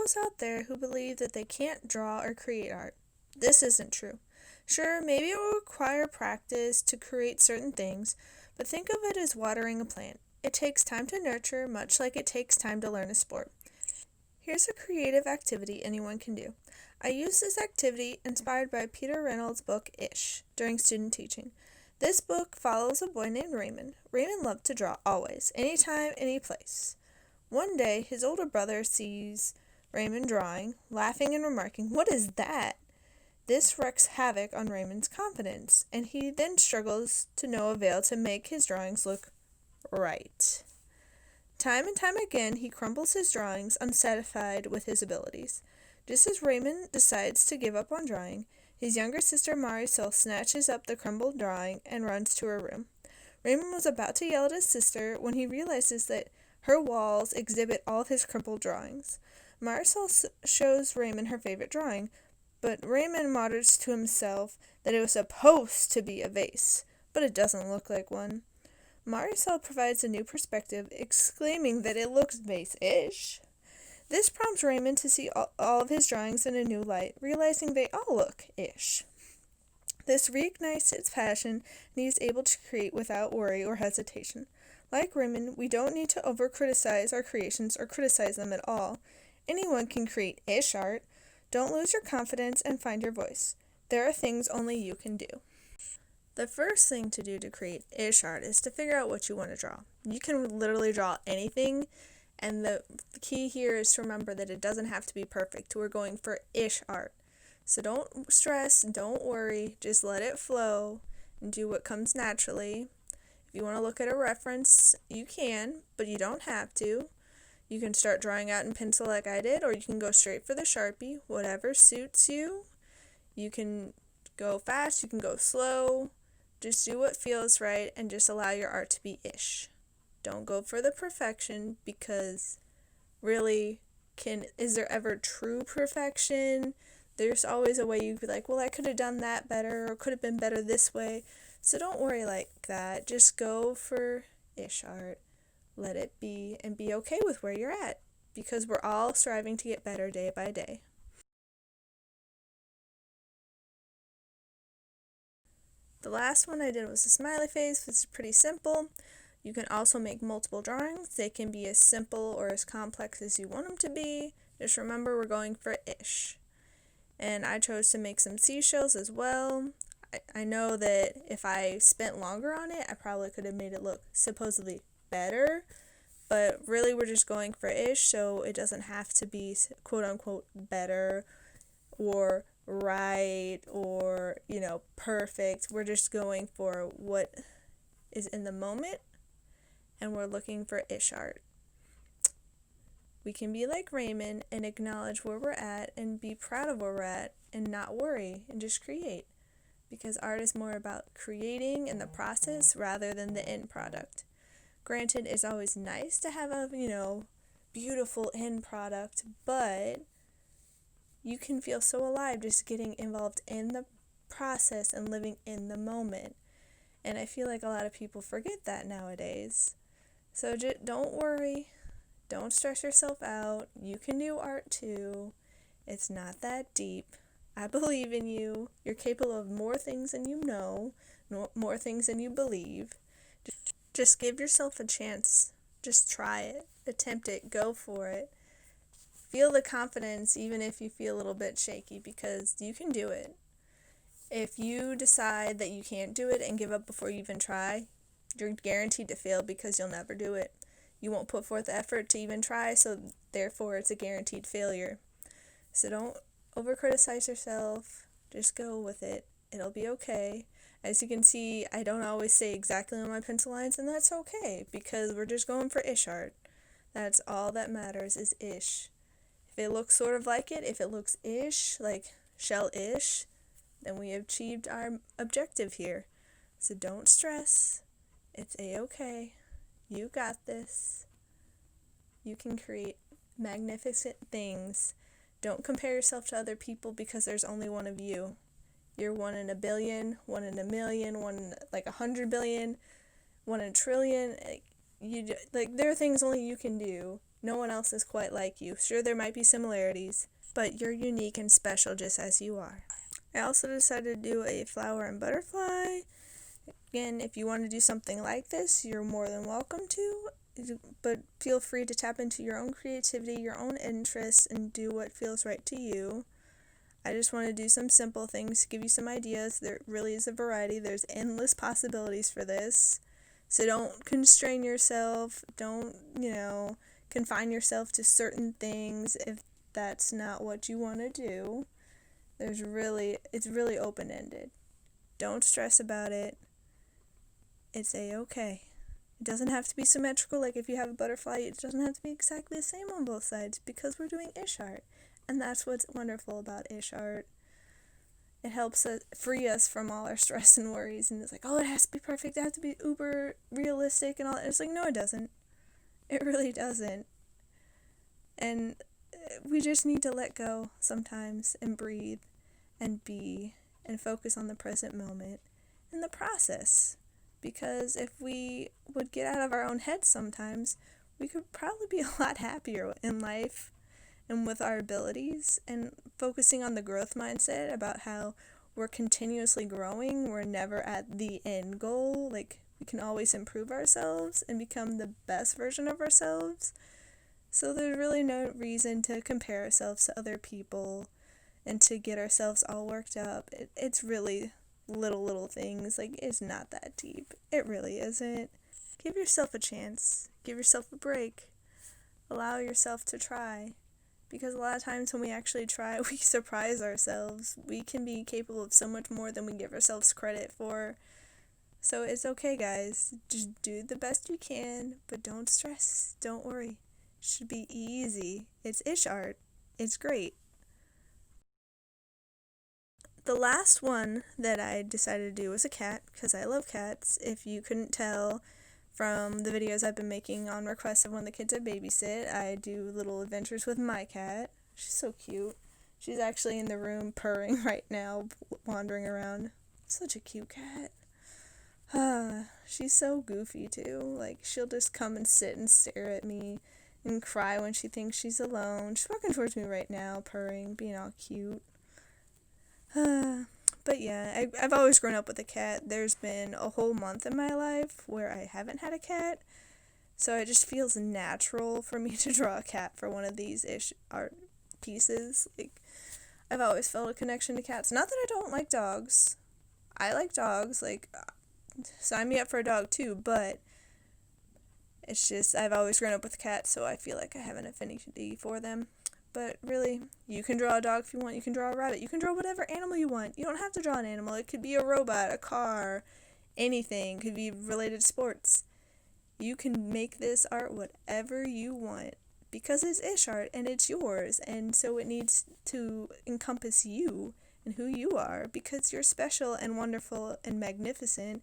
those out there who believe that they can't draw or create art. This isn't true. Sure, maybe it will require practice to create certain things, but think of it as watering a plant. It takes time to nurture, much like it takes time to learn a sport. Here's a creative activity anyone can do. I used this activity inspired by Peter Reynolds' book Ish during student teaching. This book follows a boy named Raymond. Raymond loved to draw always, anytime, any place. One day, his older brother sees Raymond drawing, laughing and remarking, "What is that?" This wreaks havoc on Raymond's confidence, and he then struggles to no avail to make his drawings look right. Time and time again, he crumbles his drawings, unsatisfied with his abilities. Just as Raymond decides to give up on drawing, his younger sister Marisol snatches up the crumbled drawing and runs to her room. Raymond was about to yell at his sister when he realizes that her walls exhibit all of his crumpled drawings. Marisol shows Raymond her favorite drawing, but Raymond mutters to himself that it was supposed to be a vase, but it doesn't look like one. Marisol provides a new perspective, exclaiming that it looks vase-ish. This prompts Raymond to see all of his drawings in a new light, realizing they all look ish. This reignites his passion, and he is able to create without worry or hesitation. Like Raymond, we don't need to over-criticize our creations or criticize them at all. Anyone can create ish art. Don't lose your confidence and find your voice. There are things only you can do. The first thing to do to create ish art is to figure out what you want to draw. You can literally draw anything, and the key here is to remember that it doesn't have to be perfect. We're going for ish art. So don't stress, don't worry, just let it flow and do what comes naturally. If you want to look at a reference, you can, but you don't have to. You can start drawing out in pencil like I did, or you can go straight for the Sharpie, whatever suits you. You can go fast, you can go slow. Just do what feels right and just allow your art to be ish. Don't go for the perfection, because really, is there ever true perfection? There's always a way you could be like, well, I could have done that better, or could have been better this way. So don't worry like that. Just go for ish art. Let it be, and be okay with where you're at, because we're all striving to get better day by day. The last one I did was a smiley face, which is pretty simple. You can also make multiple drawings. They can be as simple or as complex as you want them to be. Just remember, we're going for ish. And I chose to make some seashells as well. I know that if I spent longer on it, I probably could have made it look supposedly better. But really, we're just going for ish, so it doesn't have to be quote-unquote better or right or, perfect. We're just going for what is in the moment, and we're looking for ish art. We can be like Raymond and acknowledge where we're at and be proud of where we're at and not worry and just create, because art is more about creating in the process rather than the end product. Granted, it's always nice to have a, beautiful end product, but you can feel so alive just getting involved in the process and living in the moment. And I feel like a lot of people forget that nowadays. So don't worry. Don't stress yourself out. You can do art too. It's not that deep. I believe in you. You're capable of more things than you know, more things than you believe. Just give yourself a chance. Just try it. Attempt it. Go for it. Feel the confidence even if you feel a little bit shaky, because you can do it. If you decide that you can't do it and give up before you even try, you're guaranteed to fail, because you'll never do it. You won't put forth the effort to even try, so therefore it's a guaranteed failure. So don't over-criticize yourself. Just go with it. It'll be okay. As you can see, I don't always say exactly on my pencil lines, and that's okay, because we're just going for ish art. That's all that matters, is ish. If it looks sort of like it, if it looks ish, like shell-ish, then we have achieved our objective here. So don't stress. It's a-okay. You got this. You can create magnificent things. Don't compare yourself to other people, because there's only one of you. You're 1 in a billion, 1 in a million, 1 in 100 billion, 1 in a trillion. There are things only you can do. No one else is quite like you. Sure, there might be similarities, but you're unique and special just as you are. I also decided to do a flower and butterfly. Again, if you want to do something like this, you're more than welcome to, but feel free to tap into your own creativity, your own interests, and do what feels right to you. I just want to do some simple things to give you some ideas. There really is a variety. There's endless possibilities for this. So don't constrain yourself. Don't, confine yourself to certain things if that's not what you want to do. It's really open-ended. Don't stress about it. It's a-okay. It doesn't have to be symmetrical, like if you have a butterfly, it doesn't have to be exactly the same on both sides because we're doing ish art. And that's what's wonderful about ish art. It helps us free us from all our stress and worries, and it's like, oh, it has to be perfect, it has to be uber realistic and all that. It's like, no, it doesn't. It really doesn't. And we just need to let go sometimes and breathe and be and focus on the present moment and the process. Because if we would get out of our own heads sometimes, we could probably be a lot happier in life and with our abilities, and focusing on the growth mindset about how we're continuously growing. We're never at the end goal. Like, we can always improve ourselves and become the best version of ourselves. So there's really no reason to compare ourselves to other people and to get ourselves all worked up. It's really little things. Like, it's not that deep. It really isn't. Give yourself a chance. Give yourself a break. Allow yourself to try. Because a lot of times when we actually try, we surprise ourselves. We can be capable of so much more than we give ourselves credit for. So it's okay, guys. Just do the best you can, but don't stress. Don't worry. It should be easy. It's ish art. It's great. The last one that I decided to do was a cat, because I love cats. If you couldn't tell from the videos I've been making on request of one of the kids I babysit, I do little adventures with my cat. She's so cute. She's actually in the room purring right now, wandering around. Such a cute cat. She's so goofy too. Like, she'll just come and sit and stare at me and cry when she thinks she's alone. She's walking towards me right now, purring, being all cute. But yeah, I've always grown up with a cat. There's been a whole month in my life where I haven't had a cat, so it just feels natural for me to draw a cat for one of these ish art pieces. Like, I've always felt a connection to cats. Not that I don't like dogs. I like dogs. Like, sign me up for a dog too, but it's just I've always grown up with cats, so I feel like I have an affinity for them. But really, you can draw a dog if you want. You can draw a rabbit. You can draw whatever animal you want. You don't have to draw an animal. It could be a robot, a car, anything. It could be related to sports. You can make this art whatever you want because it's ish art and it's yours. And so it needs to encompass you and who you are because you're special and wonderful and magnificent.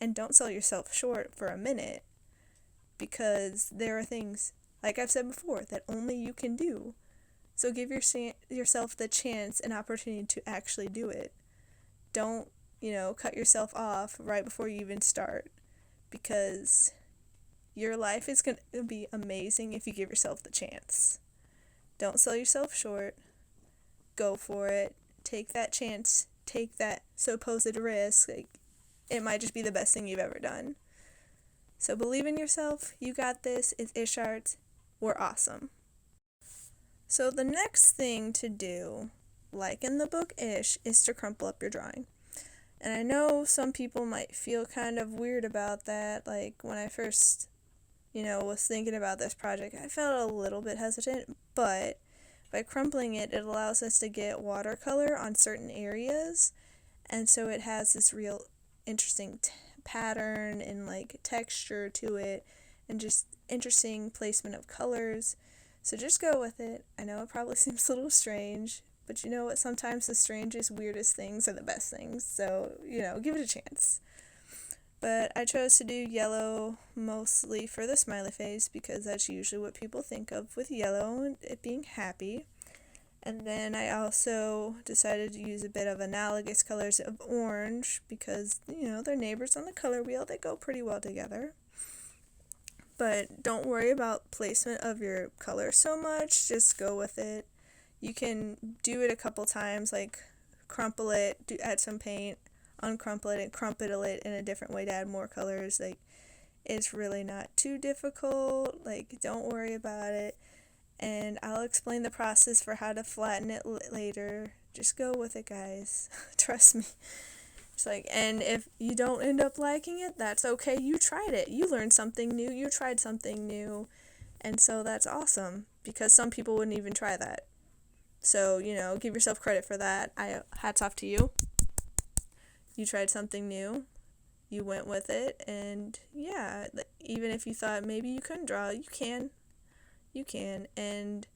And don't sell yourself short for a minute because there are things, like I've said before, that only you can do. So give yourself the chance and opportunity to actually do it. Don't, cut yourself off right before you even start, because your life is going to be amazing if you give yourself the chance. Don't sell yourself short. Go for it. Take that chance. Take that supposed risk. Like, it might just be the best thing you've ever done. So believe in yourself. You got this. It's ish art. We're awesome. So the next thing to do, like in the book Ish, is to crumple up your drawing. And I know some people might feel kind of weird about that. Like, when I first, was thinking about this project, I felt a little bit hesitant, but by crumpling it, it allows us to get watercolor on certain areas, and so it has this real interesting pattern and, like, texture to it, and just interesting placement of colors. So just go with it. I know it probably seems a little strange, but you know what? Sometimes the strangest, weirdest things are the best things. So, give it a chance. But I chose to do yellow mostly for the smiley face because that's usually what people think of with yellow and it being happy. And then I also decided to use a bit of analogous colors of orange because, they're neighbors on the color wheel. They go pretty well together. But don't worry about placement of your color so much, just go with it. You can do it a couple times, like crumple it, add some paint, uncrumple it, and crumple it in a different way to add more colors. Like, it's really not too difficult. Like, don't worry about it. And I'll explain the process for how to flatten it later. Just go with it, guys. Trust me. It's like, and if you don't end up liking it, that's okay. You tried it. You learned something new. You tried something new. And so that's awesome, because some people wouldn't even try that. So, give yourself credit for that. Hats off to you. You tried something new. You went with it. And yeah, even if you thought maybe you couldn't draw, you can. You can. And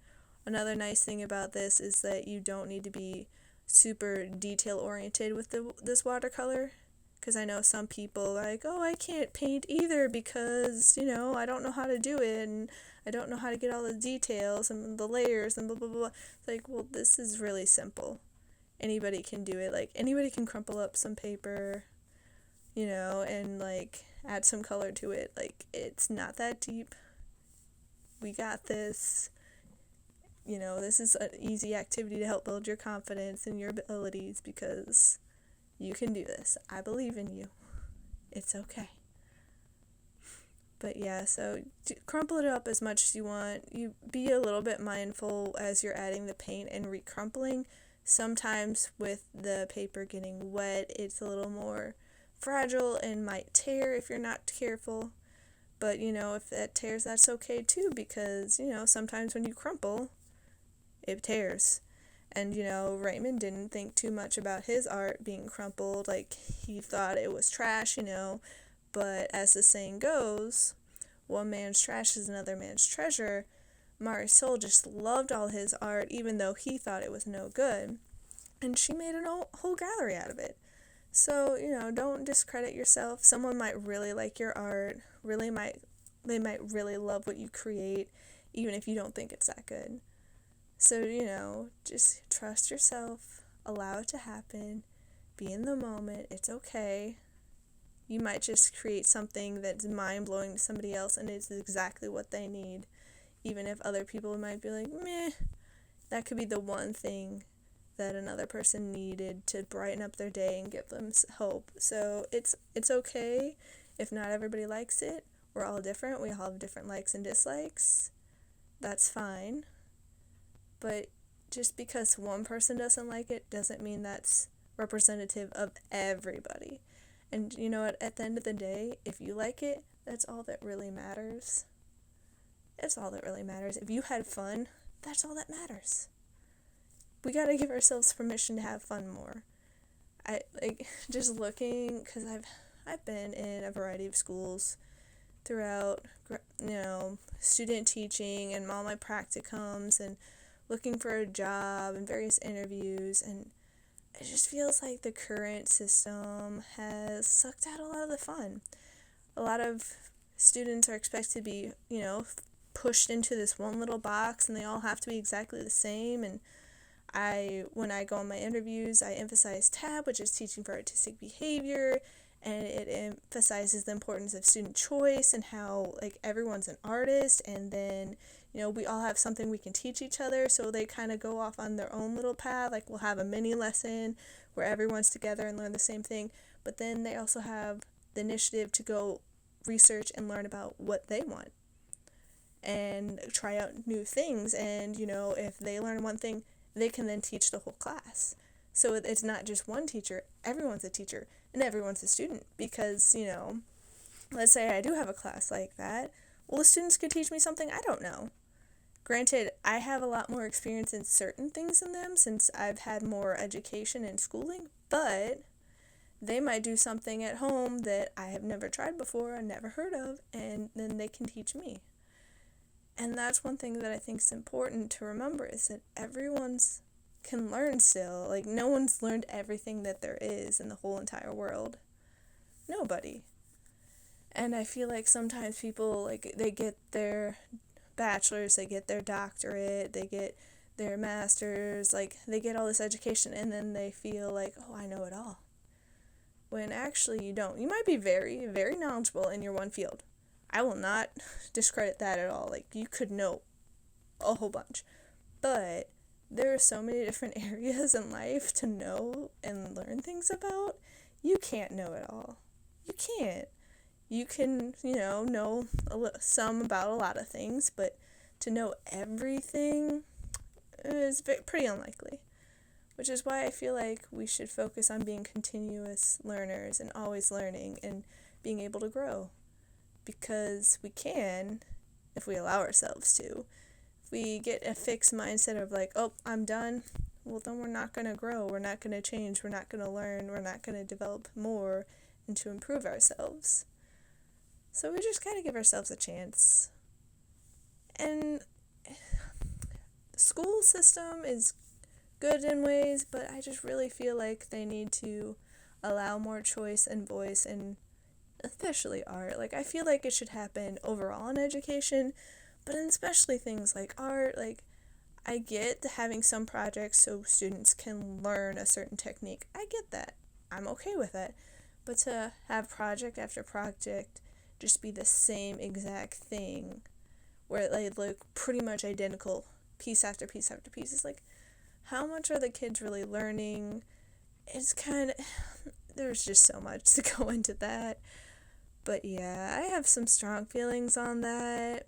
another nice thing about this is that you don't need to be super detail oriented with this watercolor, because I know some people are like, oh, I can't paint either because I don't know how to do it, and I don't know how to get all the details and the layers and blah blah blah. It's like, well, this is really simple. Anybody can do it. Like, anybody can crumple up some paper, and like add some color to it. Like, it's not that deep. We got this. This is an easy activity to help build your confidence and your abilities, because you can do this. I believe in you. It's okay. But yeah, so crumple it up as much as you want. You be a little bit mindful as you're adding the paint and recrumpling. Sometimes with the paper getting wet, it's a little more fragile and might tear if you're not careful. But, if that tears, that's okay too, because, sometimes when you crumple, it tears. And, Raymond didn't think too much about his art being crumpled. Like, he thought it was trash, But as the saying goes, one man's trash is another man's treasure. Marisol just loved all his art, even though he thought it was no good. And she made a whole gallery out of it. So, don't discredit yourself. Someone might really like your art, they might really love what you create, even if you don't think it's that good. So, just trust yourself, allow it to happen, be in the moment, it's okay. You might just create something that's mind-blowing to somebody else, and it's exactly what they need. Even if other people might be like, meh, that could be the one thing that another person needed to brighten up their day and give them hope. So it's okay if not everybody likes it. We're all different. We all have different likes and dislikes. That's fine. But just because one person doesn't like it doesn't mean that's representative of everybody. And you know what? At the end of the day, if you like it, that's all that really matters. It's all that really matters. If you had fun, that's all that matters. We gotta give ourselves permission to have fun more. Just looking, because I've been in a variety of schools throughout, student teaching and all my practicums and looking for a job and various interviews, and it just feels like the current system has sucked out a lot of the fun. A lot of students are expected to be, pushed into this one little box, and they all have to be exactly the same. And when I go on my interviews, I emphasize TAB, which is Teaching for Artistic Behavior, and it emphasizes the importance of student choice and how, everyone's an artist, and then, we all have something we can teach each other, so they kind of go off on their own little path. We'll have a mini lesson where everyone's together and learn the same thing, but then they also have the initiative to go research and learn about what they want and try out new things, and, if they learn one thing, they can then teach the whole class. So it's not just one teacher, everyone's a teacher, and everyone's a student, because, let's say I do have a class like that, well, the students could teach me something I don't know. Granted, I have a lot more experience in certain things than them, since I've had more education and schooling, but they might do something at home that I have never tried before or never heard of, and then they can teach me. And that's one thing that I think is important to remember, is that everyone's can learn still. No one's learned everything that there is in the whole entire world. Nobody. And I feel like sometimes people, they get their bachelor's, they get their doctorate, they get their master's, they get all this education, and then they feel like, oh, I know it all. When actually you don't. You might be very, very knowledgeable in your one field. I will not discredit that at all. Like, you could know a whole bunch. But there are so many different areas in life to know and learn things about. You can't know it all. You can't. You can, know some about a lot of things, but to know everything is pretty unlikely. Which is why I feel like we should focus on being continuous learners and always learning and being able to grow. Because we can, if we allow ourselves to. If we get a fixed mindset of like, oh, I'm done, well, then we're not going to grow, we're not going to change, we're not going to learn, we're not going to develop more and to improve ourselves. So we just gotta give ourselves a chance. And the school system is good in ways, but I just really feel like they need to allow more choice and voice, and especially art. Like, I feel like it should happen overall in education, but in especially things like art. Like, I get having some projects so students can learn a certain technique. I get that. I'm okay with that. But to have project after project just be the same exact thing, where they look pretty much identical, piece after piece after piece, it's like, how much are the kids really learning? It's kind of, there's just so much to go into that. But yeah, I have some strong feelings on that.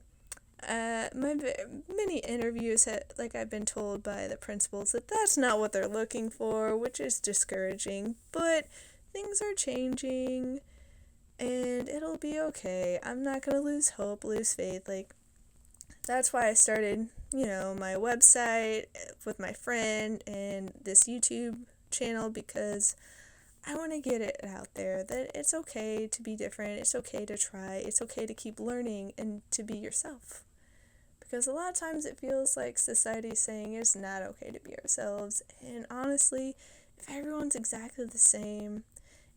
Many interviews, I've been told by the principals that that's not what they're looking for, which is discouraging. But things are changing, and it'll be okay. I'm not gonna lose hope, lose faith. Like, that's why I started, my website with my friend and this YouTube channel, because I want to get it out there that it's okay to be different, it's okay to try, it's okay to keep learning and to be yourself. Because a lot of times it feels like society is saying it's not okay to be ourselves, and honestly, if everyone's exactly the same,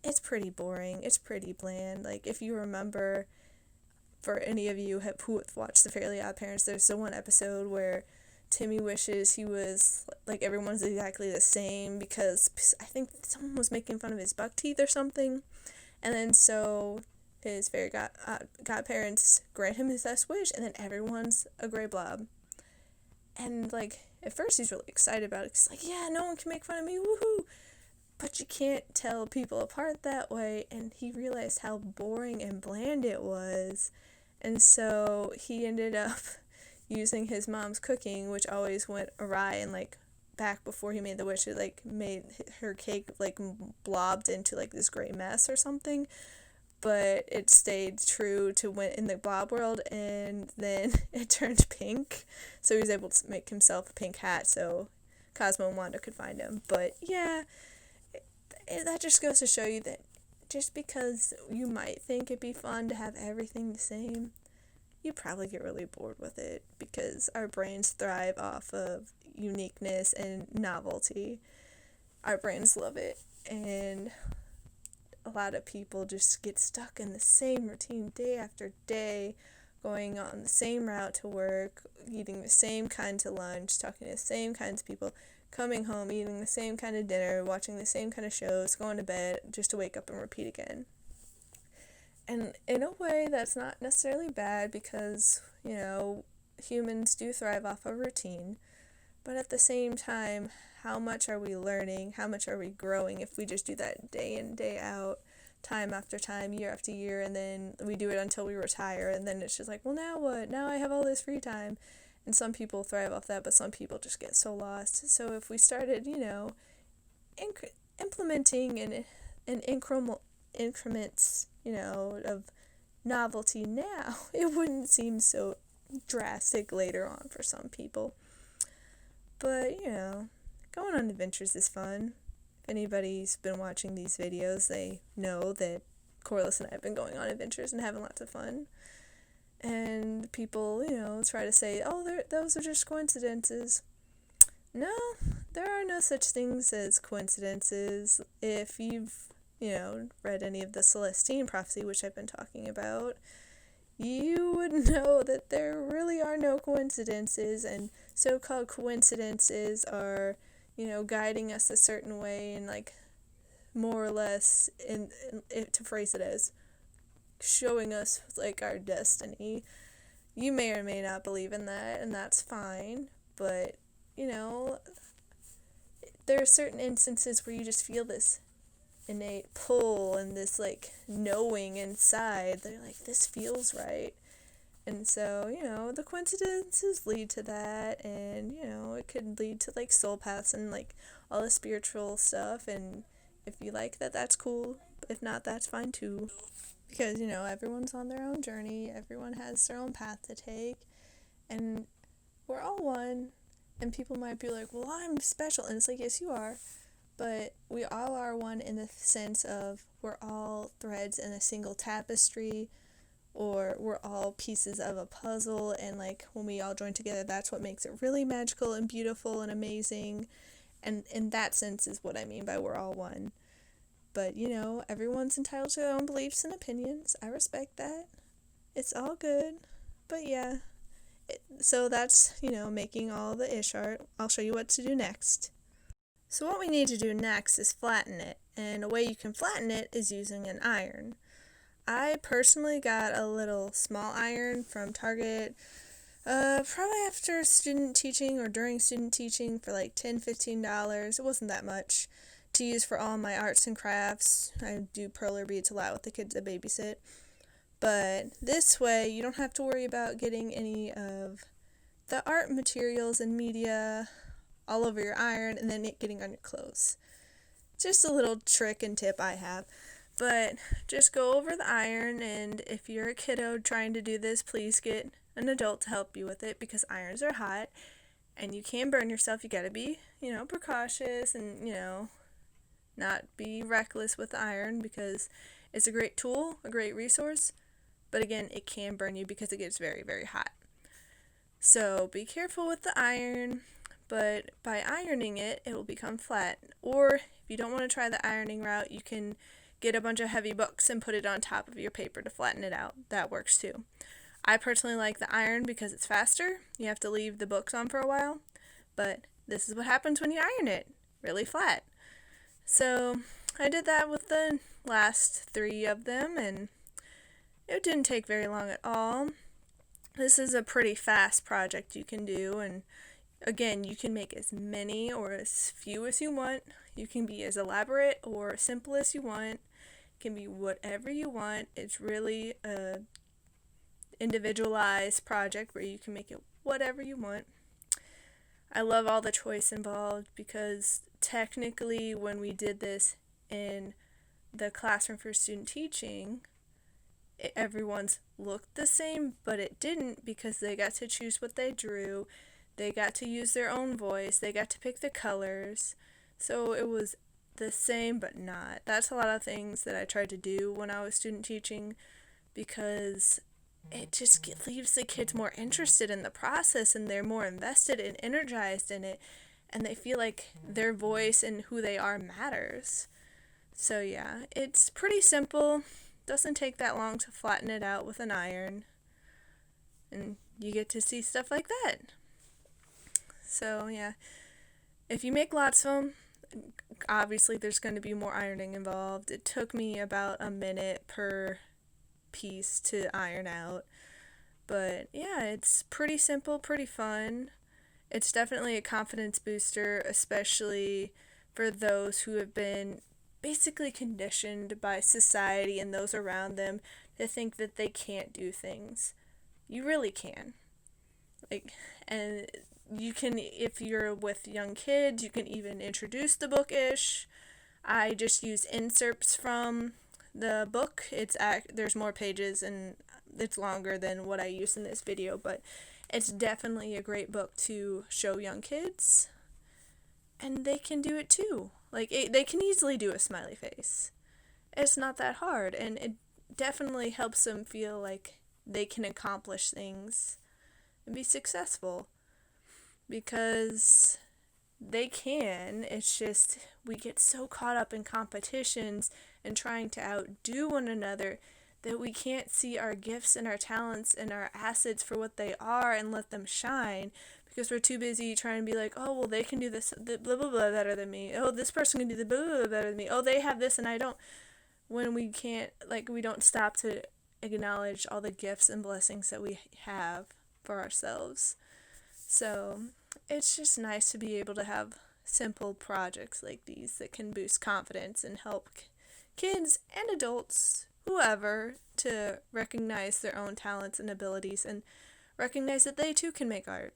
it's pretty boring, it's pretty bland. Like, if you remember, for any of you who have watched The Fairly Odd Parents, there's the one episode where Timmy wishes he was, like, everyone's exactly the same, because I think someone was making fun of his buck teeth or something, and then so his fairy godparents grant him his best wish, and then everyone's a gray blob. And, like, at first he's really excited about it, he's like, yeah, no one can make fun of me, woohoo! But you can't tell people apart that way, and he realized how boring and bland it was, and so he ended up using his mom's cooking, which always went awry, and, like, back before he made the wish, it, like, made her cake, like, blobbed into, like, this gray mess or something, but it stayed true to when in the blob world, and then it turned pink, so he was able to make himself a pink hat so Cosmo and Wanda could find him. But yeah, that just goes to show you that just because you might think it'd be fun to have everything the same, you probably get really bored with it, because our brains thrive off of uniqueness and novelty. Our brains love it, and a lot of people just get stuck in the same routine day after day, going on the same route to work, eating the same kind to lunch, talking to the same kinds of people, coming home, eating the same kind of dinner, watching the same kind of shows, going to bed, just to wake up and repeat again. And in a way, that's not necessarily bad, because, humans do thrive off of routine. But at the same time, how much are we learning? How much are we growing if we just do that day in, day out, time after time, year after year, and then we do it until we retire, and then it's just like, well, now what? Now I have all this free time. And some people thrive off that, but some people just get so lost. So if we started, implementing in increments, of novelty now, it wouldn't seem so drastic later on for some people. But, going on adventures is fun. If anybody's been watching these videos, they know that Corliss and I have been going on adventures and having lots of fun. And people, try to say, oh, those are just coincidences. No, there are no such things as coincidences. If you've, read any of the Celestine prophecy, which I've been talking about, you would know that there really are no coincidences, and so-called coincidences are, guiding us a certain way, and, like, more or less, to phrase it as, showing us like our destiny. You may or may not believe in that, and that's fine, but you know, there are certain instances where you just feel this innate pull and this like knowing inside. They're like, this feels right. And so, the coincidences lead to that, and, it could lead to, like, soul paths and, like, all the spiritual stuff, and if you like that, that's cool. If not, that's fine, too. Because, everyone's on their own journey, everyone has their own path to take, and we're all one, and people might be like, well, I'm special, and it's like, yes, you are, but we all are one in the sense of we're all threads in a single tapestry, or we're all pieces of a puzzle, and like when we all join together, that's what makes it really magical and beautiful and amazing. And in that sense is what I mean by we're all one. But everyone's entitled to their own beliefs and opinions. I respect that. It's all good. But yeah, so that's making all the ish art. I'll show you what to do next. So what we need to do next is flatten it, and a way you can flatten it is using an iron. I personally got a little small iron from Target, probably after student teaching or during student teaching for like $10-15. It wasn't that much to use for all my arts and crafts. I do perler beads a lot with the kids I babysit. But this way, you don't have to worry about getting any of the art materials and media all over your iron and then it getting on your clothes. Just a little trick and tip I have. But just go over the iron, and if you're a kiddo trying to do this, please get an adult to help you with it, because irons are hot and you can burn yourself. You gotta be, precautious and, not be reckless with the iron, because it's a great tool, a great resource, but again, it can burn you because it gets very, very hot. So be careful with the iron, but by ironing it, it will become flat. Or if you don't want to try the ironing route, you can get a bunch of heavy books and put it on top of your paper to flatten it out. That works too. I personally like the iron because it's faster. You have to leave the books on for a while, but this is what happens when you iron it. Really flat. So I did that with the last 3 of them, and it didn't take very long at all. This is a pretty fast project you can do, and again, you can make as many or as few as you want. You can be as elaborate or simple as you want. It can be whatever you want. It's really a individualized project where you can make it whatever you want. I love all the choice involved, because technically when we did this in the classroom for student teaching, everyone's looked the same, but it didn't, because they got to choose what they drew. They got to use their own voice. They got to pick the colors. So it was the same, but not. That's a lot of things that I tried to do when I was student teaching, because it just leaves the kids more interested in the process, and they're more invested and energized in it, and they feel like their voice and who they are matters. So yeah, it's pretty simple. Doesn't take that long to flatten it out with an iron, and you get to see stuff like that. So yeah, if you make lots of them, obviously there's going to be more ironing involved. It took me about a minute per piece to iron out, but yeah, it's pretty simple, pretty fun. It's definitely a confidence booster, especially for those who have been basically conditioned by society and those around them to think that they can't do things. You really can. And you can, if you're with young kids, you can even introduce the book-ish. I just use inserts from the book. There's more pages and it's longer than what I used in this video, but it's definitely a great book to show young kids, and they can do it too. They can easily do a smiley face. It's not that hard, and it definitely helps them feel like they can accomplish things and be successful, because they can. It's just we get so caught up in competitions and trying to outdo one another that we can't see our gifts and our talents and our assets for what they are and let them shine, because we're too busy trying to be like, oh, well, they can do this blah blah blah better than me. Oh, this person can do the blah blah blah better than me. Oh, they have this and I don't. When we can't, we don't stop to acknowledge all the gifts and blessings that we have for ourselves. So it's just nice to be able to have simple projects like these that can boost confidence and help kids and adults, whoever, to recognize their own talents and abilities and recognize that they too can make art.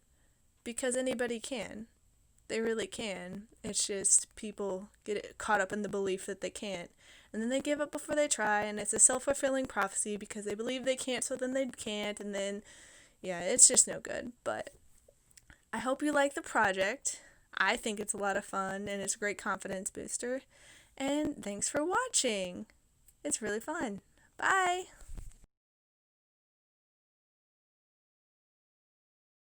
Because anybody can. They really can. It's just people get caught up in the belief that they can't. And then they give up before they try, and it's a self-fulfilling prophecy because they believe they can't, so then they can't, and then, yeah, it's just no good. But I hope you like the project. I think it's a lot of fun, and it's a great confidence booster. And thanks for watching. It's really fun. Bye!